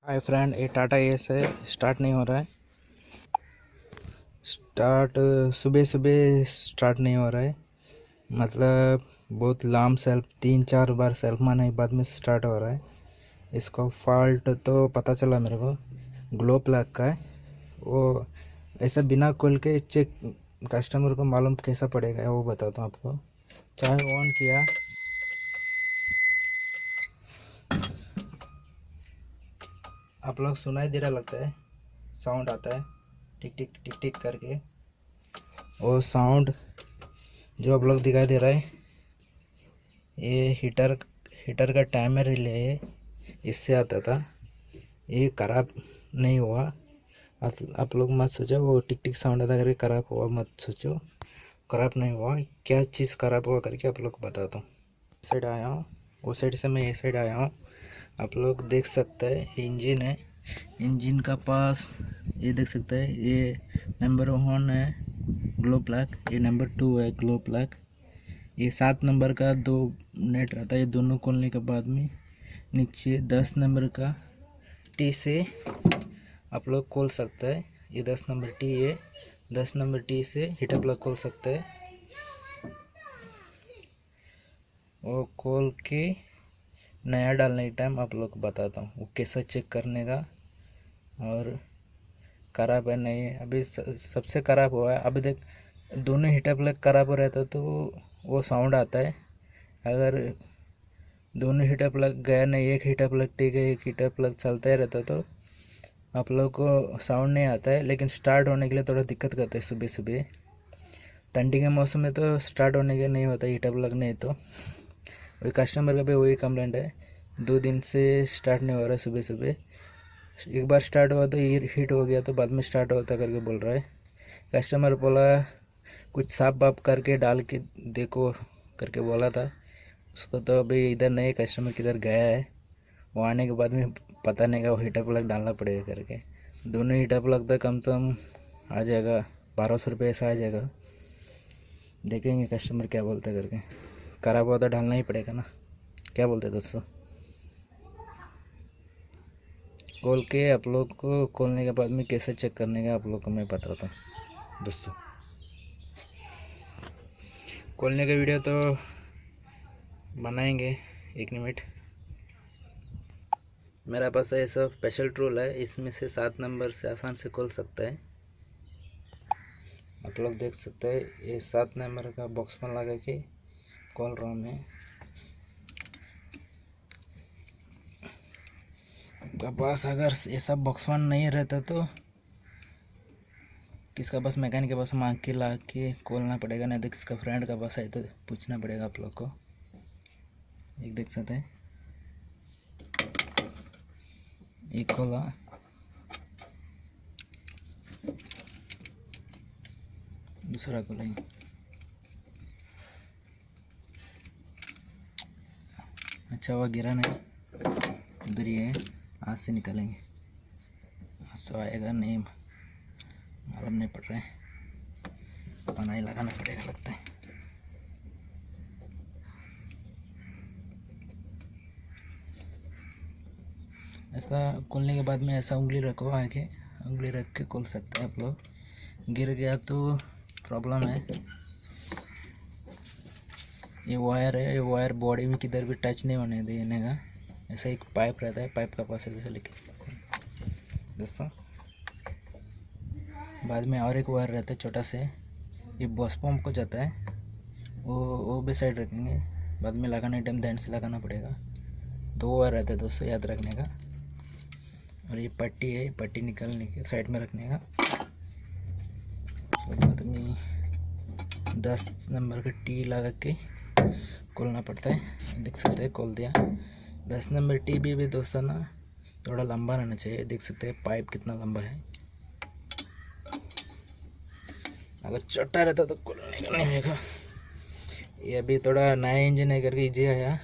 Hi friend, ये Tata S है। Start नहीं हो रहा है। स्टार्ट सुबह सुबह स्टार्ट नहीं हो रहा है। मतलब बहुत लॉन्ग सेल्फ 3-4 बार सेल्फ मारने के बाद में स्टार्ट हो रहा है। इसका फॉल्ट तो पता चला मेरे को, ग्लो प्लग का है वो। ऐसा बिना खोल के चेक कस्टमर को मालूम कैसा पड़ेगा वो बताता हूँ आपको। चाहे ऑन किया, आप लोग सुनाई दे रहा लगता है, साउंड आता है टिक टिक टिक टिक करके। वो साउंड जो आप लोग दिखाई दे रहा है, ये हीटर का टाइमर रिले है, इससे आता था। ये ख़राब नहीं हुआ। आप लोग मत सोचो वो टिक टिक साउंड आता करके ख़राब हुआ, मत सोचो। ख़राब नहीं हुआ। क्या चीज़ ख़राब हुआ करके आप लोग को बताता हूँ। इस साइड आया हूँ, उस साइड से मैं ये साइड आया हूँ। आप लोग देख सकते हैं इंजन है। इंजन का पास ये देख सकते हैं, ये नंबर 1 है ग्लो प्लग, ये नंबर 2 है ग्लो प्लग। ये 7 नंबर का 2 नेट रहता है। ये दोनों खोलने के बाद में नीचे 10 नंबर का टी से आप लोग खोल सकते हैं। ये 10 नंबर टी है, 10 नंबर टी से हीटर प्लग खोल सकते हैं। वो खोल के नया डालने के टाइम आप लोग को बताता हूँ वो कैसे चेक करने का, और ख़राब है नहीं है। अभी सबसे ख़राब हुआ है। अभी देख, दोनों हीटर प्लग ख़राब हो रहता तो वो साउंड आता है। अगर दोनों हीटर प्लग गया नहीं, एक हीटर प्लग ठीक है, एक हीटर प्लग चलता ही रहता तो आप लोग को साउंड नहीं आता है। लेकिन स्टार्ट होने के लिए थोड़ा दिक्कत करते हैं सुबह सुबह। ठंडी के मौसम में तो स्टार्ट होने के नहीं होता हीटर प्लग नहीं तो। वही कस्टमर का भी वही कंप्लेंट है, 2 दिन से स्टार्ट नहीं हो रहा है सुबह सुबह। एक बार स्टार्ट हुआ तो हीट हो गया तो बाद में स्टार्ट होता करके बोल रहा है। कस्टमर बोला कुछ साफ बाफ करके डाल के देखो करके बोला था उसको। तो अभी इधर नहीं, कस्टमर किधर गया है, वो आने के बाद में पता नहीं का वो हीटर प्लग डालना पड़ेगा करके। दोनों हीटर प्लग तो कम से कम आ जाएगा 1200 रुपये ऐसा आ जाएगा। देखेंगे कस्टमर क्या बोलते करके। ख़राब हुआ तो डालना ही पड़ेगा ना, क्या बोलते दोस्तों। खोल के आप लोग को, खोलने के बाद में कैसे चेक करने का आप लोग को मैं बताता हूँ दोस्तों। खोलने का वीडियो तो बनाएंगे 1 मिनट। मेरा पास ऐसा स्पेशल टूल है, इसमें से 7 नंबर से आसान से खोल सकता है। आप लोग देख सकते हैं, ये 7 नंबर का बॉक्स में लगा के खोल रहा हूँ मैं। आपका पास अगर ये सब बॉक्स वन नहीं रहता तो किसका पास मैकेनिक के पास मांग के ला के खोलना पड़ेगा, नहीं तो किसका फ्रेंड का पास है तो पूछना पड़ेगा आप लोग को। एक देख सकते हैं, एक खोला, दूसरा खोला। अच्छा हुआ गिरा नहीं, उधर ही है, हाथ से निकालेंगे। हाथ से आएगा नहीं, मालूम नहीं पड़ रहा है, पनाई लगाना पड़ेगा लगता है। ऐसा खोलने के बाद में ऐसा उंगली रखो, आगे उंगली रख के खोल सकते हैं आप लोग। गिर गया तो प्रॉब्लम है। ये वायर है, ये वायर बॉडी में किधर भी टच नहीं होने देने का। ऐसा एक पाइप रहता है, पाइप का पास ऐसे लेके दोस्तों। बाद में और एक वायर रहता है छोटा से, ये बॉस पंप को जाता है, वो भी साइड रखेंगे। बाद में लगाने टाइम ध्यान से लगाना पड़ेगा। 2 वायर रहता है दोस्तों, याद रखने का। और ये पट्टी है, पट्टी निकालने के साइड में रखने का। उसके बाद में 10 नंबर का टी लगा के खोलना पड़ता है। देख सकते हैं खोल दिया। 10 नंबर टी भी दोस्तों ना थोड़ा लंबा रहना चाहिए। देख सकते हैं पाइप कितना लंबा है। अगर छोटा रहता तो खोलने का नहीं होगा। ये अभी थोड़ा नया इंजन है करके इजी आया।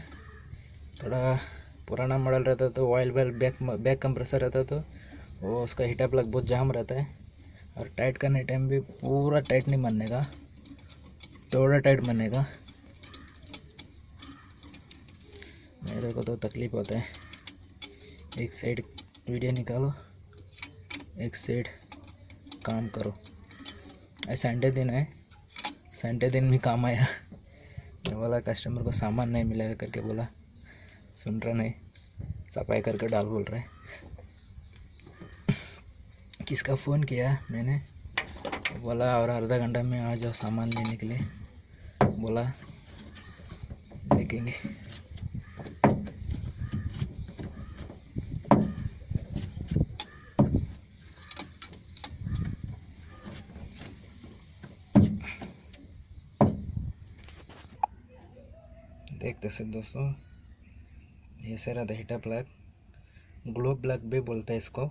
थोड़ा पुराना मॉडल रहता तो ऑयल वेल बैक कंप्रेसर रहता तो वो उसका हीटर प्लग बहुत जाम रहता है। और टाइट करने टाइम भी पूरा टाइट नहीं बनने का, थोड़ा टाइट बनने का। मेरे को तो तकलीफ होता है, एक साइड वीडियो निकालो, एक सेट काम करो। आज संडे दिन है, संडे दिन भी काम आया। मैं बोला कस्टमर को सामान नहीं मिलेगा करके बोला, सुन रहा नहीं, सफाई करके डाल बोल रहे। किसका फ़ोन किया मैंने, बोला और आधा घंटा में आ जाओ सामान लेने के लिए। बोला देखेंगे। देखते से दोस्तों, ये सारा हीटा प्लग, ग्लो प्लग भी बोलते हैं इसको।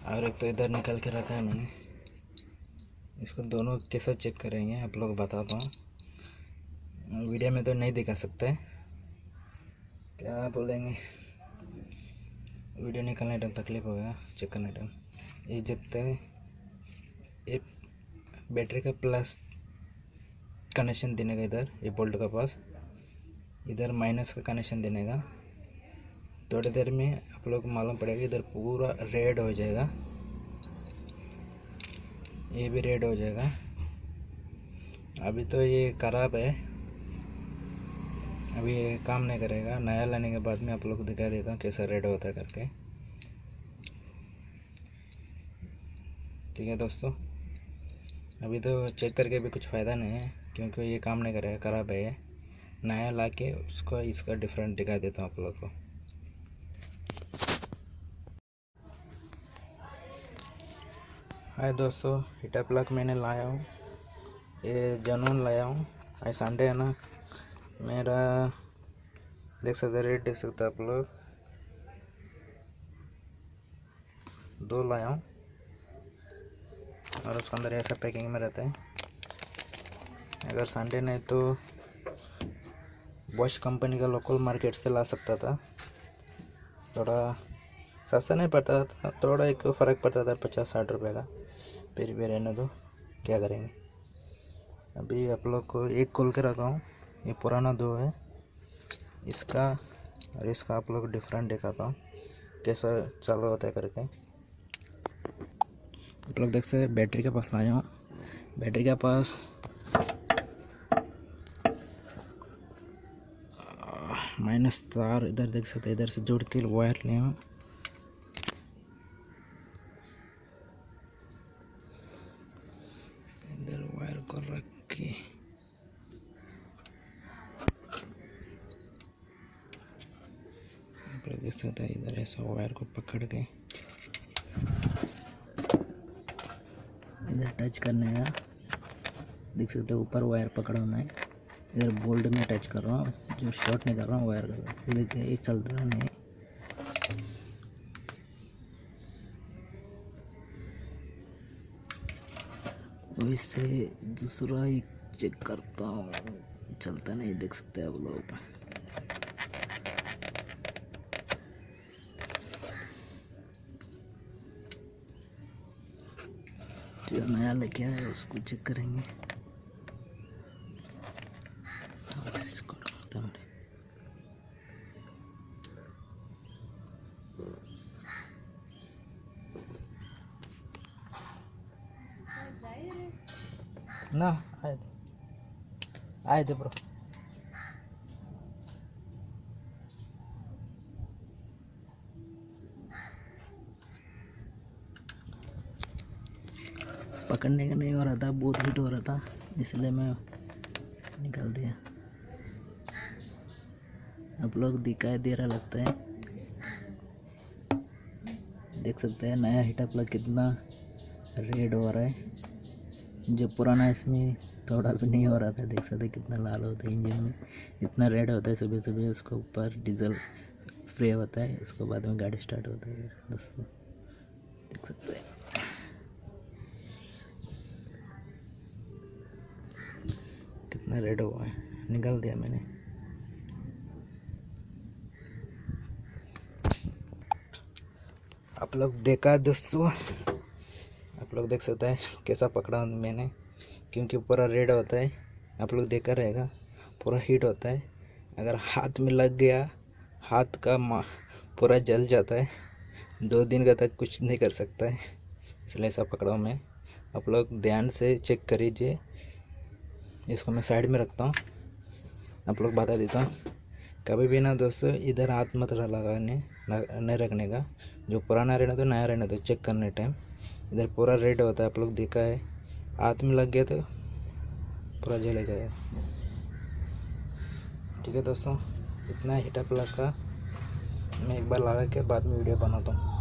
और एक तो इधर निकाल के रखा है मैंने, इसको दोनों कैसे चेक करेंगे आप लोग बताता हूँ। वीडियो में तो नहीं दिखा सकते, क्या बोलेंगे, वीडियो निकालने टाइम तकलीफ होगा, चेक करने टाइम। ये जितने ये बैटरी का प्लस कनेक्शन देने का, इधर ये बोल्ट का पास, इधर माइनस का कनेक्शन देने का। थोड़ी देर में आप लोग को मालूम पड़ेगा, इधर पूरा रेड हो जाएगा, ये भी रेड हो जाएगा। अभी तो ये ख़राब है, अभी ये काम नहीं करेगा। नया लाने के बाद में आप लोग को दिखा देता हूँ कैसा रेड होता है करके। ठीक है दोस्तों, अभी तो चेक करके भी कुछ फ़ायदा नहीं है, क्योंकि ये काम नहीं करेगा, ख़राब है ये। नया ला के उसको इसका डिफरेंट दिखा देता हूँ आप लोग को। हाय दोस्तों, हीटर प्लग मैंने लाया हूँ, ये जनून लाया हूँ। आज संडे है ना, मेरा देख सकते रेट देख सकते आप लोग, 2 लाया हूँ और उसके अंदर ऐसा पैकिंग में रहता है। अगर संडे नहीं तो बॉश कंपनी का लोकल मार्केट से ला सकता था, थोड़ा सस्ता नहीं पड़ता था, थोड़ा एक फ़र्क पड़ता था 50-60 रुपये का। फिर भी रहने दो, क्या करेंगे। अभी आप लोग को एक खोल के रखा हूँ, ये पुराना 2 है, इसका और इसका आप लोग डिफरेंट दिखाता हूँ कैसा चालू होता है करके। आप लोग देख सकते बैटरी के पास आया हूँ, बैटरी के पास माइनस तार इधर देख सकते, इधर से जोड़ के वायर ले हूँ। इधर वायर को रख के देख सकते हैं, इधर ऐसा वायर को पकड़ के इधर टच करने का, देख सकते हैं ऊपर वायर पकड़ा हुआ है। इधर बोल्ट में टच कर रहा हूँ, जो शॉर्ट नहीं कर रहा हूँ वायर कर रहा हूँ, देखिए ये चल रहा नहीं। वैसे दूसरा ही चेक करता हूँ, चलता नहीं, देख सकते हैं आप लोग। जो नया लेके आया उसको चेक करेंगे। ना आए थे ब्रो, पकड़ने का नहीं हो रहा था, बहुत हिट हो रहा था, इसलिए मैं निकाल दिया। आप लोग दिखाई दे रहा लगता है, देख सकते हैं नया हीटर प्लग कितना रेड हो रहा है, जो पुराना इसमें थोड़ा भी नहीं हो रहा था। देख सकते कितना लाल होता है इंजन में, इतना रेड होता है। सुबह सुबह उसके ऊपर डीजल फ्री होता है, उसके बाद में गाड़ी स्टार्ट होता है दोस्तों, देख सकते हैं। कितना रेड हुआ है, निकाल दिया मैंने। आप लोग देखा दोस्तों, आप लोग देख सकते हैं कैसा पकड़ा मैंने, क्योंकि पूरा रेड होता है। आप लोग देखा रहेगा, पूरा हीट होता है। अगर हाथ में लग गया, हाथ का पूरा जल जाता है। 2 दिन का तक कुछ नहीं कर सकता है, इसलिए ऐसा पकड़ा हूँ मैं। आप लोग ध्यान से चेक करिए। इसको मैं साइड में रखता हूँ, आप लोग बता देता हूँ। कभी भी ना दोस्तों इधर हाथ मत लगाने, नहीं रखने का। जो पुराना रहना तो नया रहना तो चेक करने टाइम इधर पूरा रेड होता है, आप लोग देखा है। हाथ में लग गया तो पूरा जल जाएगा। ठीक है दोस्तों, इतना हीटअप लगा मैं एक बार लगा के बाद में वीडियो बनाता हूँ।